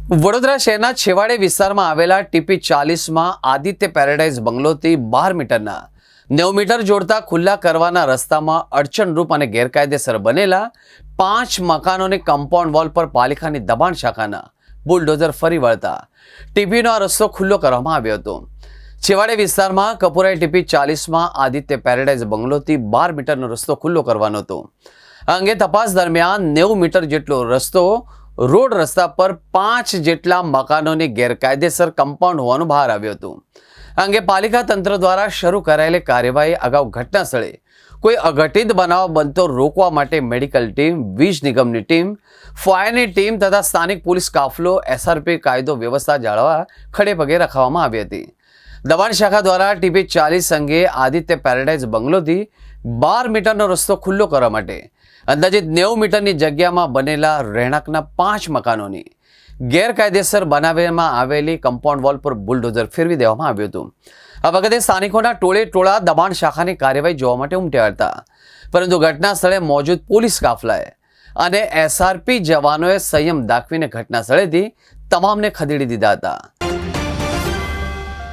વડોદરા શહેરના છેવાડે વિસ્તારમાં આવેલા ટીપી 40માં આદિત્ય પેરાડાઇઝ બંગલોથી 12 મીટરના 9 મીટર જોડતા ખુલ્લા કરવાના રસ્તામાં અડચણરૂપ અને ગેરકાયદેસર બનેલા 5 મકાનોની કમ્પાઉન્ડ વોલ પર પાલિકાની દબાણ શાખાના બુલડોઝર ફરી વળતા ટીપીનો આ રસ્તો ખુલ્લો કરવામાં આવ્યો હતો। છેવાડે વિસ્તારમાં કપુરાઈ ટીપી 40માં આદિત્ય પેરાડાઇઝ બંગલોથી 12 મીટરનો રસ્તો ખુલ્લો કરવાનો હતો। આ અંગે તપાસ દરમિયાન 90 મીટર જેટલો રસ્તો રોડ રસ્તા પર 5 જેટલા મકાનોની ગેરકાયદેસર કમ્પાઉન્ડ હોવાનું બહાર આવ્યું હતું। આ અંગે પાલિકા તંત્ર દ્વારા શરૂ કરાયેલી કાર્યવાહી અગાઉ ઘટના સ્થળે કોઈ અઘટિત બનાવ બનતો રોકવા માટે મેડિકલ ટીમ, વીજ નિગમની ટીમ, ફાયરની ટીમ તથા સ્થાનિક પોલીસ કાફલો એસઆરપી કાયદો વ્યવસ્થા જાળવવા ખડે પગે રખવામાં આવી હતી। દબાણ શાખા દ્વારા ટીપી 40 અંગે આદિત્ય પેરાડાઇઝ બંગલોથી 12 મીટરનો રસ્તો ખુલ્લો કરવા માટે અંદાજિત 90 મીટરની જગ્યામાં બનેલા રહેણાંકના 5 મકાનોની ગેરકાયદેસર બનાવવામાં આવેલી કમ્પાઉન્ડ વોલ પર બુલડોઝર ફેરવી દેવામાં આવ્યું હતું। આ વખતે સ્થાનિકોના ટોળે ટોળા દબાણ શાખાની કાર્યવાહી જોવા માટે ઉમટ્યા હતા, પરંતુ ઘટના સ્થળે મોજૂદ પોલીસ કાફલાએ અને એસઆરપી જવાનોએ સંયમ દાખવીને ઘટના સ્થળેથી તમામને ખદેડી દીધા હતા।